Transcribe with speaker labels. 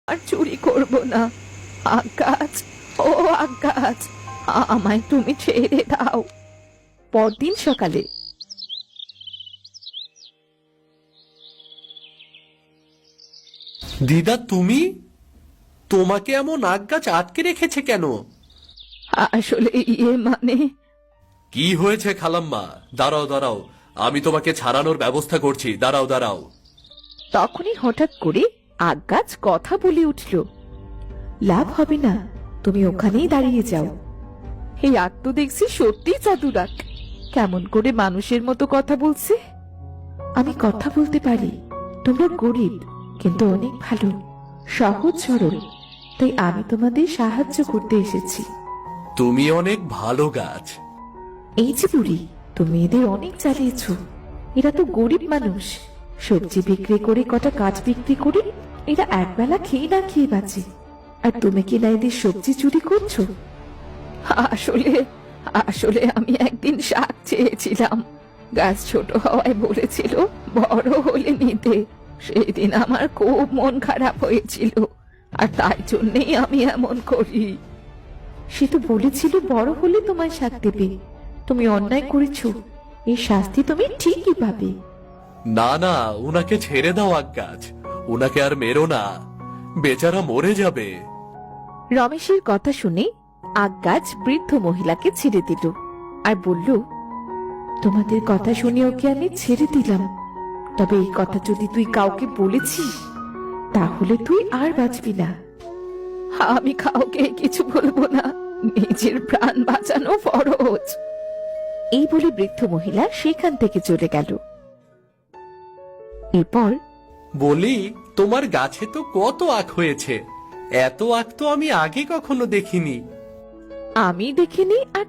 Speaker 1: আর চুরি করব না। আকাশ, ও আকাশ, আমায় তুমি ছেড়ে দাও। পরদিন সকালে
Speaker 2: দিদা, তুমি? তোমাকে এমন আগ গাছ আটকে রেখেছে কেন?
Speaker 1: আসলে মানে
Speaker 2: কি হয়েছে খালাম্মা? দাঁড়াও দাঁড়াও, আমি তোমাকে ছাড়ানোর ব্যবস্থা করছি। দাঁড়াও দাঁড়াও।
Speaker 1: তখনই হঠাৎ করে আগ গাছ কথা বলে উঠল। লাভ হবে না, তুমি ওখানেই দাঁড়িয়ে যাও। এই আগ তো দেখছি সত্যি জাদুর আগ। কেমন করে মানুষের মতো কথা বলছে। আমি কথা বলতে পারি, তোমরা গরিব কিন্তু অনেক ভালো, সহজ সরল, তাই আমি তোমাদের সাহায্য করতে এসেছি।
Speaker 2: তুমি অনেক ভালো গাছ।
Speaker 1: এই যে বুড়ি, তুমি এদের অনেক চালিয়েছ। এরা তো গরিব মানুষ, সবজি বিক্রি করে কটা কাঠ বিক্রি করে এরা একবেলা খেয়ে না খেয়ে বাঁচে, আর তুমি কি না এদের সবজি চুরি করছো? আসলে আসলে আমি একদিন শাক চেয়েছিলাম, গাছ ছোট হওয়ায় বলেছিল বড় হলে নিতে। সেদিন আমার খুব মন খারাপ হয়েছিল, আর তাই জন্যই আমি এমন করি। সে তো বলেছিল বড় হলে তোমায় শাক দেবে। তুমি অন্যায় করেছো, এই শাস্তি তুমি ঠিকই পাবে।
Speaker 2: না না, উনাকে ছেড়ে দাও আগ গাছ। উনাকে আর মেরো না, বেচারা মরে যাবে।
Speaker 1: রমেশের কথা শুনে আগ গাছ বৃদ্ধ মহিলাকে ছেড়ে দিল আর বলল, তোমাদের কথা শুনে ওকে আমি ছেড়ে দিলাম, তবে এই কথা যদি তুই কাউকে বলেছিস তাহলে তুই আর বাঁচবি না। আমি কাউকে কিছু বলবো না, নিজের প্রাণ বাঁচানো ফরজ। এই বলে বৃদ্ধ মহিলা সেখান থেকে চলে গেল। এরপর
Speaker 2: বলি, তোমার গাছে তো কত আখ হয়েছে। এত আখ তো আমি আগে কখনো দেখিনি।
Speaker 1: আমি দেখিনি আর